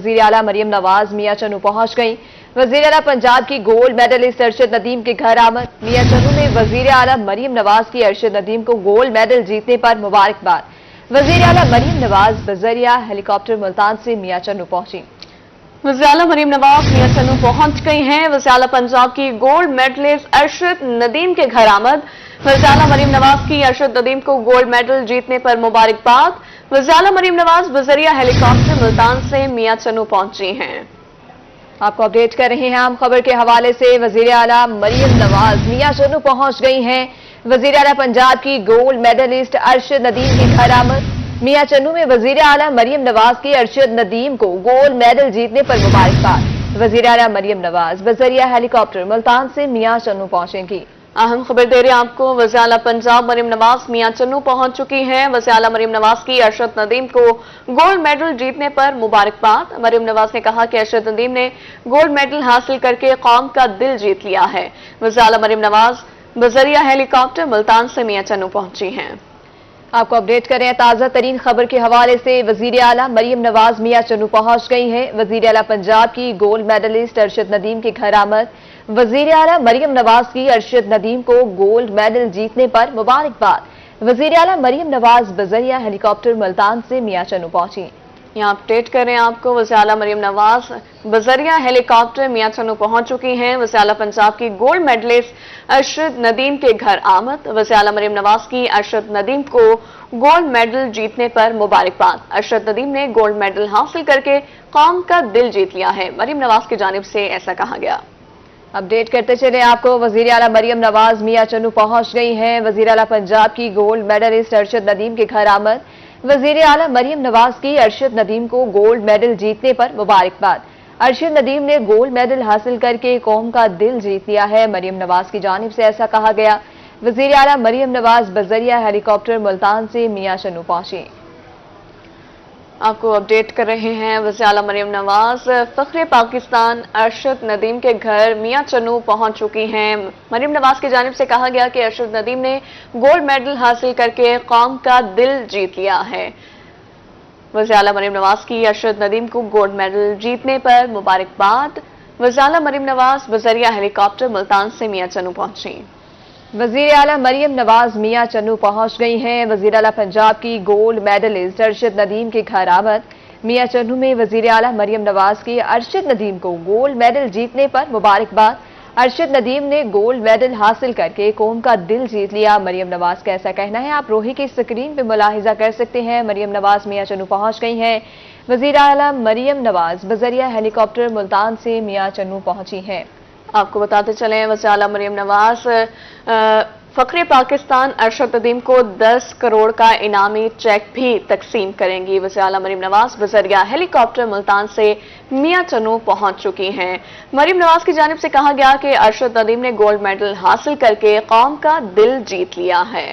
वजीर आला मरियम नवाज मियां चन्नू पहुंच गईं। वजीर आला पंजाब की गोल्ड मेडलिस्ट अरशद नदीम के घर आमद। मियां चन्नू ने वजीर आला मरियम नवाज की अरशद नदीम को गोल्ड मेडल जीतने पर मुबारकबाद। वजीर आला मरियम नवाज बजरिया हेलीकॉप्टर मुल्तान से मियां चन्नू पहुंची। वज़ीर आला मरियम नवाज मियां चन्नू पहुंच गई हैं। वज़ीर आला पंजाब की गोल्ड मेडलिस्ट अरशद नदीम के घर आमद। वज़ीर आला मरियम नवाज की अरशद नदीम को गोल्ड मेडल जीतने पर मुबारकबाद। वज़ीर आला मरियम नवाज बजरिया हेलीकॉप्टर मुल्तान से मियां चन्नू पहुंची हैं। आपको अपडेट कर रहे हैं हम खबर के हवाले से। वजीर आला मरियम नवाज मियां चन्नू पहुंच गई हैं। वजीर आला पंजाब की गोल्ड मेडलिस्ट अरशद नदीम के घर आमद। मियां चन्नू में वजीर आला मरियम नवाज की अरशद नदीम को गोल्ड मेडल जीतने पर मुबारकबाद। वजीर आला मरियम नवाज बजरिया हेलीकॉप्टर मुल्तान से मियां चन्नू पहुंचेंगी। अहम खबर दे रहे हैं आपको। वज़ीर आला पंजाब मरियम नवाज मियां चन्नू पहुंच चुकी हैं। वज़ीर आला मरियम नवाज की अरशद नदीम को गोल्ड मेडल जीतने पर मुबारकबाद। मरियम नवाज ने कहा कि अरशद नदीम ने गोल्ड मेडल हासिल करके कौम का दिल जीत लिया है। वज़ीर आला मरियम नवाज बजरिया हेलीकॉप्टर मुल्तान से मियां चन्नू पहुंची हैं। आपको अपडेट करें ताज़ा तरीन खबर के हवाले से। वजीर आला मरियम नवाज मियां चन्नू पहुंच गई हैं। वजीर आला पंजाब की गोल्ड मेडलिस्ट अरशद नदीम के घर आमद। वजीर आला मरियम नवाज की अरशद नदीम को गोल्ड मेडल जीतने पर मुबारकबाद। वजीर आला मरियम नवाज बजरिया हेलीकॉप्टर मुल्तान से मियां चन्नू पहुंची। यहाँ अपडेट करें आपको। वज़ीर आला मरियम नवाज बजरिया हेलीकॉप्टर मियां चन्नू पहुंच चुकी हैं। वज़ीर आला पंजाब की गोल्ड मेडलिस्ट अरशद नदीम के घर आमद। वज़ीर आला मरियम नवाज की अरशद नदीम को गोल्ड मेडल जीतने पर मुबारकबाद। अरशद नदीम ने गोल्ड मेडल हासिल करके कौम का दिल जीत लिया है। मरियम नवाज की जानिब से ऐसा कहा गया। अपडेट करते चले आपको। वजीर आला मरियम नवाज मियां चन्नू पहुंच गई हैं। वजीर आला पंजाब की गोल्ड मेडलिस्ट अरशद नदीम के घर आमद। वजीर आला मरियम नवाज की अरशद नदीम को गोल्ड मेडल जीतने पर मुबारकबाद। अरशद नदीम ने गोल्ड मेडल हासिल करके कौम का दिल जीत लिया है। मरियम नवाज की जानिब से ऐसा कहा गया। वजीर आला मरियम नवाज बजरिया हेलीकॉप्टर मुल्तान से मियां चन्नू पहुंची। आपको अपडेट कर रहे हैं। वज़ीर आला मरियम नवाज फख्रे पाकिस्तान अरशद नदीम के घर मियां चन्नू पहुंच चुकी हैं। मरियम नवाज की जानिब से कहा गया कि अरशद नदीम ने गोल्ड मेडल हासिल करके कौम का दिल जीत लिया है। वज़ीर आला मरियम नवाज की अरशद नदीम को गोल्ड मेडल जीतने पर मुबारकबाद। वज़ीर आला मरियम नवाज बजरिया हेलीकॉप्टर मुल्तान से मियां चन्नू पहुंची। वजीर आला मरियम नवाज मियां चन्नू पहुंच गई हैं। वजीर आला पंजाब की गोल्ड मेडलिस्ट अरशद नदीम के घर आमद। मियां चन्नू में वजीर आला मरियम नवाज की अरशद नदीम को गोल्ड मेडल जीतने पर मुबारकबाद। अरशद नदीम ने गोल्ड मेडल हासिल करके कौम का दिल जीत लिया। मरियम नवाज का ऐसा कहना है। आप रोही की स्क्रीन पे मुलाहिजा कर सकते हैं। मरियम नवाज मियां चन्नू पहुंच गई हैं। वजीर आला मरियम नवाज बजरिया हेलीकॉप्टर मुल्तान से मियां चन्नू पहुंची हैं। आपको बताते चले वज़ीर आला मरियम नवाज फख्रे पाकिस्तान अरशद नदीम को 10 करोड़ का इनामी चेक भी तकसीम करेंगी। वज़ीर आला मरियम नवाज बजरिया हेलीकॉप्टर मुल्तान से मियां चन्नू पहुंच चुकी हैं। मरियम नवाज की जानिब से कहा गया कि अरशद नदीम ने गोल्ड मेडल हासिल करके कौम का दिल जीत लिया है।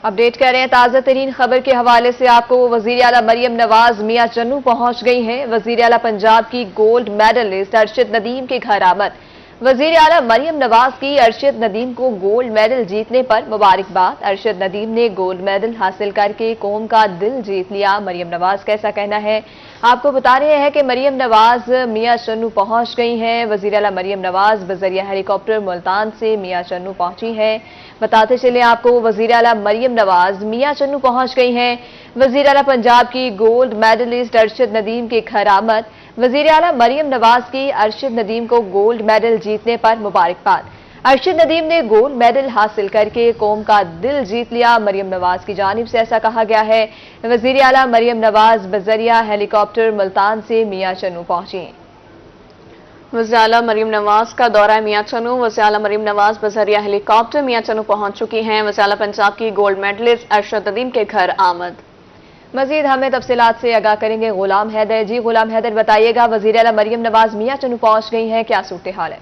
अपडेट कर रहे हैं ताज़ा तरीन खबर के हवाले से आपको। वजीर आला मरियम नवाज मियां चन्नू पहुंच गई हैं। वजीर आला पंजाब की गोल्ड मेडलिस्ट अरशद नदीम के घर आमद। वजीर आला मरियम नवाज की अरशद नदीम को गोल्ड मेडल जीतने पर मुबारकबाद। अरशद नदीम ने गोल्ड मेडल हासिल करके कौम का दिल जीत लिया। मरियम नवाज का ऐसा कहना है। आपको बता रहे हैं कि मरियम नवाज मियां चन्नू पहुंच गई हैं। वजीर आला मरियम नवाज बजरिया हेलीकॉप्टर मुल्तान से मियां चन्नू पहुंची हैं। बताते चले आपको। वजीर आला मरियम नवाज मियां चन्नू पहुंच गई हैं। वजीर आला पंजाब की गोल्ड मेडलिस्ट अरशद नदीम के घर आमद। वजीर आला मरियम नवाज की अरशद नदीम को गोल्ड मेडल जीतने पर मुबारकबाद। अरशद नदीम ने गोल्ड मेडल हासिल करके कौम का दिल जीत लिया। मरियम नवाज की जानिब से ऐसा कहा गया है। वजीर आला मरियम नवाज बजरिया हेलीकॉप्टर मुल्तान से मियां चन्नू पहुंची। वज़ीर आला मरियम नवाज का दौरा मियां चन्नू। वज़ीर आला मरियम नवाज बजरिया हेलीकॉप्टर मियां चन्नू पहुंच चुकी हैं। वज़ीर आला पंजाब की गोल्ड मेडलिस्ट अरशद नदीम के घर आमद। मजीद हमें तफसीलात से आगाह करेंगे गुलाम हैदर। जी गुलाम हैदर, बताइएगा वजीर आला मरियम नवाज मियां चन्नू पहुंच गई हैं, क्या सूरत हाल है?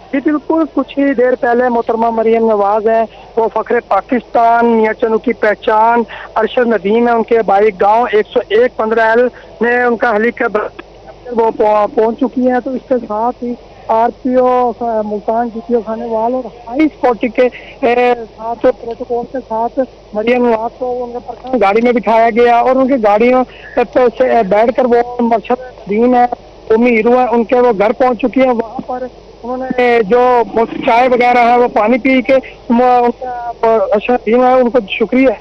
जी बिल्कुल, कुछ ही देर पहले मोहतरमा मरियम नवाज है वो फखरे पाकिस्तान मियां चन्नू की पहचान अरशद नदीम है उनके भाई गांव 101 15L में उनका हेलीकॉप्टर वो पहुंच चुकी है। तो इसके साथ ही RPO मुल्तान GPO खानेवाल और हाई सिक्योरिटी के साथ प्रोटोकॉल के साथ मरियम नवाज को उनके पर्सनल गाड़ी में बिठाया गया और उनकी गाड़ियों से बैठकर वो अरशद नदीम है, कौमी हीरो है, उनके वो घर पहुंच चुकी है। वहां पर उन्होंने जो चाय वगैरह है वो पानी पी के उनका अरशद नदीम है उनको शुक्रिया।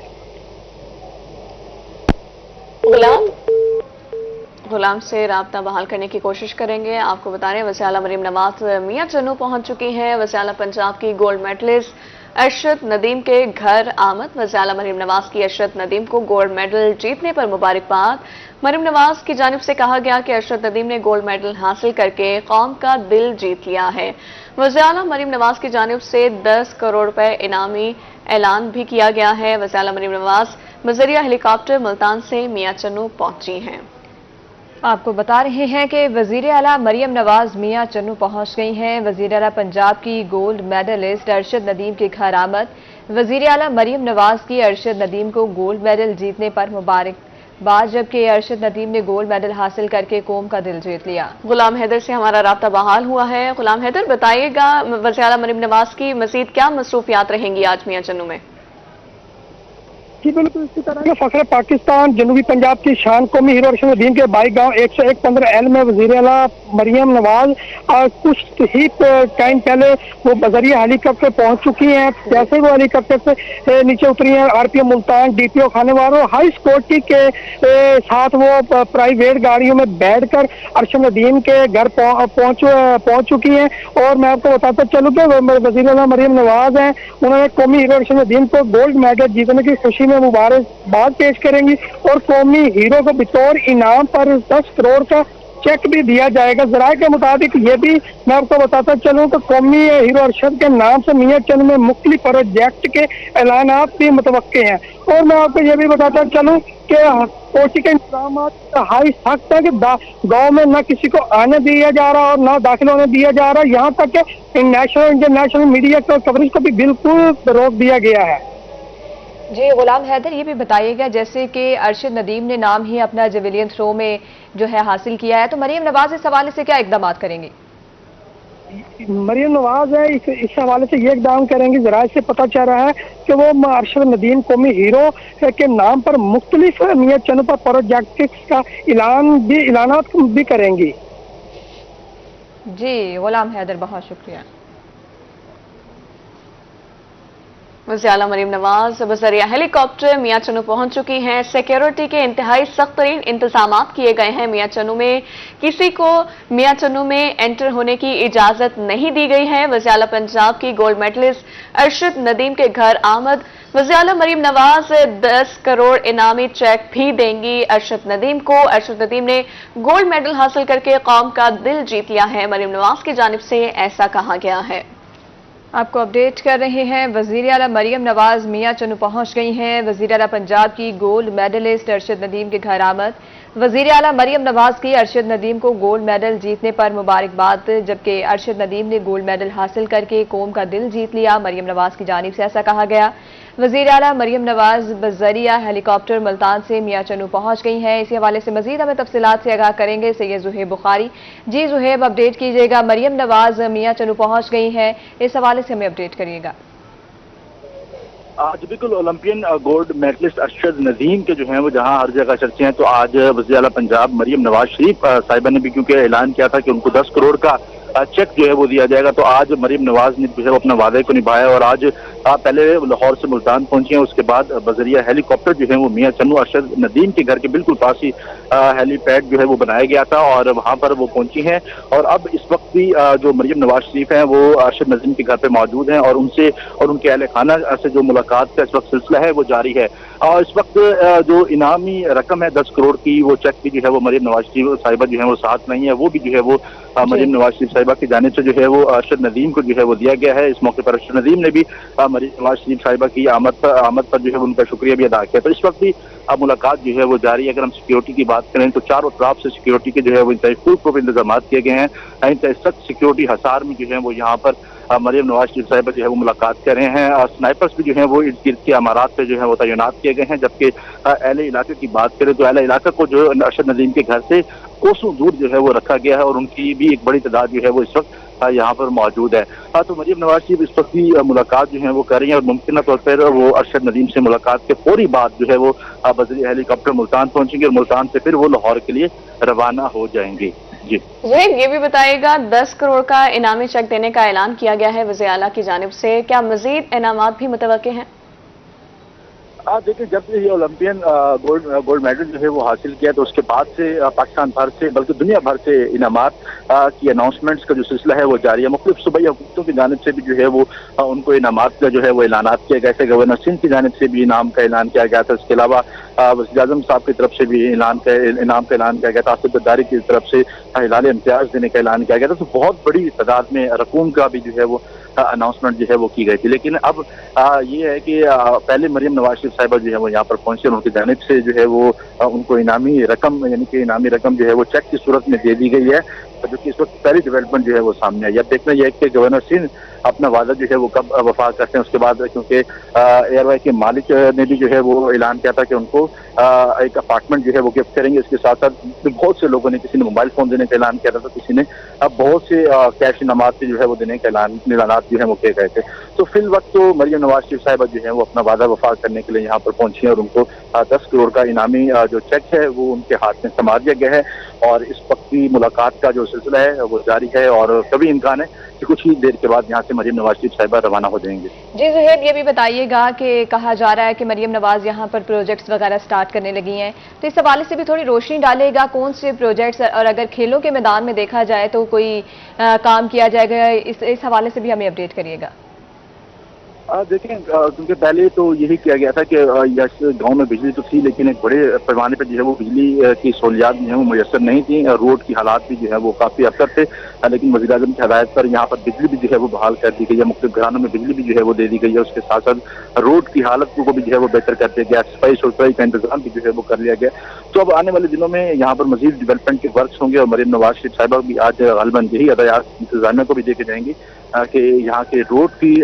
गुलाम से राब्ता बहाल करने की कोशिश करेंगे। आपको बता रहे हैं वज़ीर आला मरियम नवाज मियां चन्नू पहुंच चुकी हैं। वज़ीर आला पंजाब की गोल्ड मेडलिस्ट अरशद नदीम के घर आमद। वज़ीर आला मरियम नवाज की अरशद नदीम को गोल्ड मेडल जीतने पर मुबारकबाद। मरियम नवाज की जानिब से कहा गया कि अरशद नदीम ने गोल्ड मेडल हासिल करके कौम का दिल जीत लिया है। वज़ीर आला मरियम नवाज की जानिब से 10 करोड़ रुपए इनामी ऐलान भी किया गया है। वज़ीर आला मरियम नवाज बजरिया हेलीकॉप्टर मुल्तान से मियां चन्नू पहुंची हैं। आपको बता रहे हैं कि वजीर आला मरियम नवाज मियां चन्नू पहुंच गई हैं। वजीर आला पंजाब की गोल्ड मेडलिस्ट अरशद नदीम के घर आमद। वजीर आला मरियम नवाज की अरशद नदीम को गोल्ड मेडल जीतने पर मुबारकबाद, जबकि अरशद नदीम ने गोल्ड मेडल हासिल करके कौम का दिल जीत लिया। गुलाम हैदर से हमारा राब्ता बहाल हुआ है। गुलाम हैदर, बताइएगा वज़ीर आला मरियम नवाज की मजीद क्या मसरूफियात रहेंगी आज मियां चन्नू में? जी बिल्कुल, इसी तरह के फखरे पाकिस्तान जनूबी पंजाब की शान कौमी हीरो अरशद नदीम के बाई गांव 101-15 L में वज़ीर आला मरियम नवाज कुछ ही टाइम पहले वो बजरिया हेलीकॉप्टर पहुंच चुकी हैं। जैसे वो हेलीकॉप्टर से नीचे उतरी हैं, RPO मुल्तान DPO खानेवाल और हाई सिक्योरिटी के साथ वो प्राइवेट गाड़ियों में बैठकर अरशद नदीम के घर पहुंच चुकी हैं। और मैं आपको बताता चलूँ कि वज़ीर आला मरियम नवाज हैं, उन्होंने कौमी हीरो अरशद नदीम को गोल्ड मेडल जीतने की खुशी मुबारकबाद पेश करेंगी और कौमी हीरो को बतौर इनाम पर 10 करोड़ का चेक भी दिया जाएगा। जराये के मुताबिक ये भी मैं आपको बताता चलूं कि कौमी हीरो अरशद के नाम से मियां चन्नू में मुख्तलिफ प्रोजेक्ट के ऐलानात भी मुतवक्के हैं। और मैं आपको ये भी बताता चलूं कि कोची के इंतजाम हाई सख्त है कि गाँव में न किसी को आने दिया जा रहा और न दाखिल होने दिया जा रहा। यहाँ तक कि नेशनल इंटरनेशनल मीडिया का कवरेज को भी बिल्कुल रोक दिया गया है। जी गुलाम हैदर, ये भी बताइएगा जैसे कि अरशद नदीम ने नाम ही अपना जेवलियन थ्रो में जो है हासिल किया है, तो मरियम नवाज इस हवाले से क्या इकदाम करेंगी? मरियम नवाज है इस हवाले से ये इकदाम करेंगे। जराये से पता चल रहा है कि वो अरशद नदीम कौमी हीरो के नाम पर मुख्तलिफ मियां चन्नू पर प्रोजेक्ट का ऐलानात भी करेंगी। जी गुलाम हैदर, बहुत शुक्रिया। वज़ीर आला मरियम नवाज बजरिया हेलीकॉप्टर मियां चन्नू पहुंच चुकी हैं। सिक्योरिटी के इंतहाई सख्त तरीन इंतजाम किए गए हैं। मियां चन्नू में किसी को मियां चन्नू में एंटर होने की इजाजत नहीं दी गई है। वज़ीर आला पंजाब की गोल्ड मेडलिस्ट अरशद नदीम के घर आमद। वज़ीर आला मरियम नवाज 10 करोड़ इनामी चेक भी देंगी अरशद नदीम को। अरशद नदीम ने गोल्ड मेडल हासिल करके कौम का दिल जीत लिया है। मरियम नवाज की जानिब से ऐसा कहा गया है। आपको अपडेट कर रहे हैं, वज़ीर आला मरियम नवाज मियां चन्नू पहुंच गई हैं। वज़ीर आला पंजाब की गोल्ड मेडलिस्ट अरशद नदीम के घर आमद। वज़ीर आला मरियम नवाज की अरशद नदीम को गोल्ड मेडल जीतने पर मुबारकबाद, जबकि अरशद नदीम ने गोल्ड मेडल हासिल करके कौम का दिल जीत लिया। मरियम नवाज की जानिब से ऐसा कहा गया। वज़ीर आला मरियम नवाज बजरिया हेलीकॉप्टर मुल्तान से मियां चन्नू पहुंच गई हैं। इसी हवाले से मजीद हमें तफसीलात से आगाह करेंगे सैयद ज़ुहैब बुखारी। जी ज़ुहैब, अपडेट कीजिएगा, मरियम नवाज मियां चन्नू पहुंच गई हैं, इस हवाले से हमें अपडेट करिएगा। आज बिल्कुल Olympian gold medalist Arshad Nadeem के जो हैं वो जहां हर जगह चर्चे हैं, तो आज वज़ीर आला पंजाब मरियम नवाज शरीफ साहिबा ने भी क्योंकि ऐलान किया था कि उनको 10 करोड़ का चेक जो है वो दिया जाएगा, तो आज मरियम नवाज ने जो है वो अपना वादे को निभाया और आज पहले लाहौर से मुल्तान पहुंची हैं। उसके बाद बजरिया हेलीकॉप्टर जो है वो मियां चन्नू अरशद नदीम के घर के बिल्कुल पास ही हेलीपैड जो है वो बनाया गया था और वहां पर वो पहुंची हैं। और अब इस वक्त भी जो मरियम नवाज शरीफ हैं वो अरशद नदीम के घर पे मौजूद हैं और उनसे और उनके अहले खाना से जो मुलाकात का इस वक्त सिलसिला है वो जारी है। और इस वक्त जो इनामी रकम है 10 करोड़ की, वो चेक भी जो है वो मरियम नवाज शरीफ साहिबा जो है वो साथ नहीं है, वो भी जो है वो मरियम नवाज शरीफ साहिबा की जानिब से जो है वो अरशद नदीम को जो है वो दिया गया है। इस मौके पर अरशद नदीम ने भी मरियम नवाज शरीफ साहिबा की आमद पर जो है उनका शुक्रिया भी अदा किया। तो इस वक्त भी मुलाकात जो है वो जारी है। अगर हम सिक्योरिटी की बात करें तो चारों तरफ से सिक्योरिटी के जो है वो फुल प्रूफ इंतजाम किए गए हैं। सख्त सिक्योरिटी हसार में जो है वो यहाँ पर मरियम नवाज शरीफ साहिबा जो है वो मुलाकात कर रहे हैं। स्नाइपर्स भी जो है वो इर्द गिर्द के अमारात पे जो है वो तैनात किए गए हैं, जबकि अहले इलाके की बात करें तो अहले इलाका को जो अरशद नदीम के घर से कोसों दूर जो है वो रखा गया है और उनकी भी एक बड़ी तादाद जो है वो इस वक्त यहाँ पर मौजूद है। तो मरियम नवाज शरीफ इस वक्त भी मुलाकात जो है वो कर रही हैं और मुमकिन तौर पर वो अरशद नदीम से मुलाकात के फौरी बाद जो है वो बजरी हेलीकॉप्टर मुल्तान पहुंचेंगे और मुल्तान से फिर वो लाहौर के लिए रवाना हो जाएंगे। जी ज़ुहैब, ये भी बताइएगा 10 करोड़ का इनामी चेक देने का ऐलान किया गया है वज़ीर आला की जानिब से, क्या मजीद इनामात भी मुतवक्के हैं? देखिए, जब से ये ओलंपियन गोल्ड मेडल जो है वो हासिल किया तो उसके बाद से पाकिस्तान भर से बल्कि दुनिया भर से इनामात की अनाउंसमेंट्स का जो सिलसिला है वो जारी है। मुख्तलिफ सूबाई हुकूमतों की जानिब से भी जो है वो उनको इनामात का जो है वो ऐलानात किए गए थे। गवर्नर सिंध की जानिब से भी इनाम का ऐलान किया गया था। इसके अलावा वज़ीर आज़म साहब की तरफ से भी इनाम का ऐलान किया गया था। आसिफ जरदारी की तरफ से हिलाल इम्तियाज देने का ऐलान किया गया था। तो बहुत बड़ी तादाद में रकूम का भी जो है वो अनाउंसमेंट जो है वो की गई थी। लेकिन अब ये है कि पहले मरियम नवाज शरीफ साहिबा जो है वो यहाँ पर पहुंचे और उनकी जानिब से जो है वो उनको इनामी रकम यानी कि इनामी रकम जो है वो चेक की सूरत में दे दी गई है, जो कि इस वक्त पहली डेवलपमेंट जो है वो सामने आई। अब देखना यह है कि गवर्नर सिंध अपना वादा जो है वो कब वफा करते हैं उसके बाद, क्योंकि एयरवाई के मालिक ने भी जो है वो ऐलान किया था कि उनको एक अपार्टमेंट जो है वो गिफ्ट करेंगे। इसके साथ साथ बहुत से लोगों ने, किसी ने मोबाइल फोन देने का ऐलान किया था, किसी ने बहुत से कैश इनामात जो है वो देने का ऐलानात जो है वो किए गए थे। तो फिल वक्त तो मरियम नवाज शरीफ साहिबा जो है वो अपना वादा वफा करने के लिए यहाँ पर पहुंची है और उनको 10 करोड़ का इनामी जो चेक है वो उनके हाथ में थमा दिया गया है और इस वक्त की मुलाकात का जो सिलसिला है वो जारी है और कभी इम्कान है कि कुछ ही देर के बाद यहाँ से मरियम नवाज शरीफ साहिबा रवाना हो जाएंगे। जी ज़ुहैब, ये भी बताइएगा कि कहा जा रहा है कि मरियम नवाज यहाँ पर प्रोजेक्ट्स वगैरह स्टार्ट करने लगी हैं, तो इस हवाले से भी थोड़ी रोशनी डालेगा कौन से प्रोजेक्ट्स, और अगर खेलों के मैदान में देखा जाए तो कोई काम किया जाएगा, इस हवाले से भी हमें अपडेट करिएगा। देखें, क्योंकि पहले तो यही किया गया था कि गांव में बिजली तो थी लेकिन एक बड़े पैमाने पर जो है वो बिजली की सहूलियात जो है वो मुयसर नहीं थी। रोड की हालात भी जो है वो काफ़ी अफसर थे, लेकिन वज़ीर आज़म की हदायत पर यहाँ पर बिजली भी जो है वो बहाल कर दी गई है। मुख्तलिफ घरानों में बिजली भी जो है वो दे दी गई है। उसके साथ साथ रोड की हालत को भी जो है वो बेहतर कर दिया गया, सफाई का इंतजाम भी जो है वो कर लिया गया। तो अब आने वाले दिनों में यहाँ पर मजीद डेवलपमेंट के वर्क्स होंगे और मरियम नवाज शरीफ साहिबा भी आज गलबन यही हदायत इंतजामिया को भी दे के जाएंगी कि यहाँ के रोड की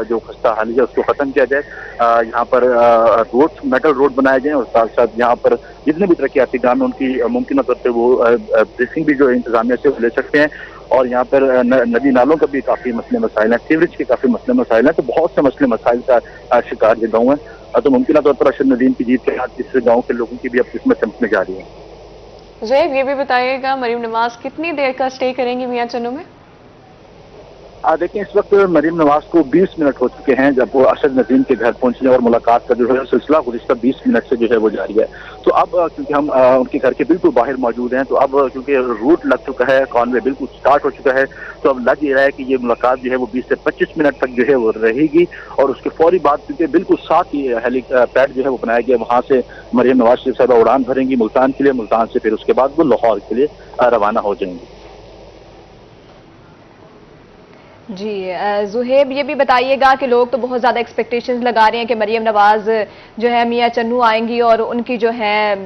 जो खस्ता हाली है उसको खत्म किया जाए, यहाँ पर मेटल रोड बनाए जाए और साथ साथ यहाँ पर जितने भी तरक्याती काम है उनकी मुमकिन तौर पर वो ब्रीफिंग भी जो इंतजामिया से ले सकते हैं। और यहाँ पर नदी नालों का भी काफ़ी मसले मसाइल हैं, सीवरेज के काफ़ी मसले मसाइल हैं, तो बहुत से मसले मसाइल का शिकार ये गाँव है। तो मुमकिन तौर पर अरशद नदीम की जीत के साथ इस गाँव के लोगों की भी अब किस्मत चमकने जा रही है। ज़ुहैब, ये भी बताइएगा मरियम नवाज कितनी देर का स्टे करेंगी मियां चन्नू में? देखिए, इस वक्त मरियम नवाज को 20 मिनट हो चुके हैं जब वो अरशद नदीम के घर पहुंची और मुलाकात का जो है सिलसिला गुज़िश्ता 20 मिनट से जो है वो जारी है। तो अब क्योंकि हम उनके घर के बिल्कुल बाहर मौजूद हैं, तो अब क्योंकि रूट लग चुका है, कॉन्वे बिल्कुल स्टार्ट हो चुका है, तो अब लग ये रहा है कि ये मुलाकात जो है वो 20 से 25 मिनट तक जो है वो रहेगी। और उसके फौरी बाद क्योंकि बिल्कुल साथ ही हेलीपैड जो है वो बनाया गया, वहाँ से मरियम नवाज शरीफ साहिबा उड़ान भरेंगी मुल्तान के लिए, मुल्तान से फिर उसके बाद वो लाहौर के लिए रवाना हो जाएंगी। जी ज़ुहैब, ये भी बताइएगा कि लोग तो बहुत ज़्यादा एक्सपेक्टेशंस लगा रहे हैं कि मरियम नवाज जो है मियां चन्नू आएंगी और उनकी जो है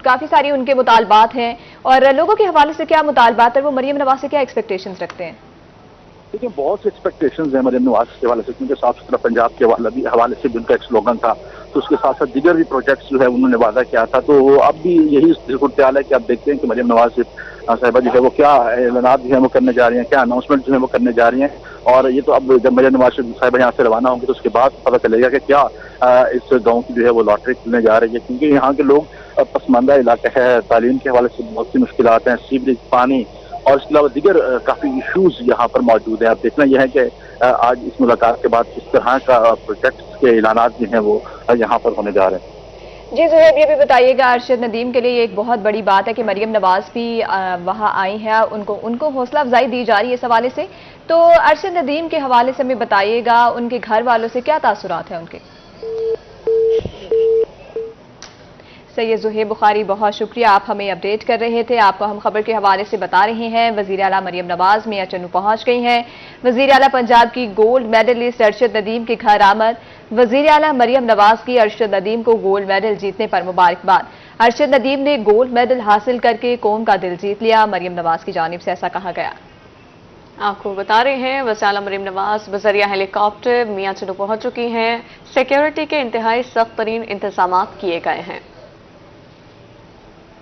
काफ़ी सारी उनके मुतालबात हैं, और लोगों के हवाले से क्या मुतालबात है, वो मरियम नवाज से क्या एक्सपेक्टेशंस रखते हैं? देखिए, बहुत से एक्सपेक्टेशंस हैं मरियम नवाज के हवाले से, क्योंकि साफ सुथरा पंजाब के हवाले से भी उनका एक स्लोगन था, तो उसके साथ साथ दीगर भी प्रोजेक्ट्स जो है उन्होंने वादा किया था। तो अब भी यही सूरत हाल है कि आप देखते हैं कि मरियम नवाज साहिबा जो है वो क्या ऐलानात जो है वो करने जा रही हैं, क्या अनाउंसमेंट जो है वो करने जा रही हैं। और ये तो अब जब मरियम नवाज साहिबा यहाँ से रवाना होंगे तो उसके बाद पता चलेगा कि क्या इस गाँव की जो है वो लॉटरी खुलने जा रही है, क्योंकि यहाँ के लोग पसमानदा इलाका है, तालीम के हवाले से बहुत सी मुश्किलात हैं, सीवरेज, पानी और इसके अलावा दीगर काफ़ी इशूज़ यहाँ पर मौजूद हैं। अब देखना यह है कि आज इस मुलाकात के बाद किस तरह का प्रोजेक्ट्स के ऐलानात जो हैं वो यहाँ पर होने जा रहे हैं। जी ज़ुहैब, ये भी बताइएगा, अरशद नदीम के लिए ये एक बहुत बड़ी बात है कि मरियम नवाज भी वहाँ आई हैं, उनको हौसला अफजाई दी जा रही है इस हवाले से। तो अरशद नदीम के हवाले से हमें बताइएगा, उनके घर वालों से क्या तासुरात हैं उनके? सैयद ज़ुहैब बुखारी, बहुत शुक्रिया, आप हमें अपडेट कर रहे थे। आपको हम खबर के हवाले से बता रहे हैं, वज़ीर आला मरियम नवाज मियां चन्नू पहुंच गई हैं। वज़ीर आला पंजाब की गोल्ड मेडलिस्ट अरशद नदीम के घर आमद। वज़ीर आला मरियम नवाज की अरशद नदीम को गोल्ड मेडल जीतने पर मुबारकबाद। अरशद नदीम ने गोल्ड मेडल हासिल करके कौम का दिल जीत लिया, मरियम नवाज की जानिब से ऐसा कहा गया। آپ کو بتا رہے ہیں وزیر اعلیٰ مریم نواز بذریعہ ہیلی کاپٹر میاں چنو پہنچ چکی ہیں. سیکیورٹی کے انتہائی سخت ترین انتظامات کیے گئے ہیں.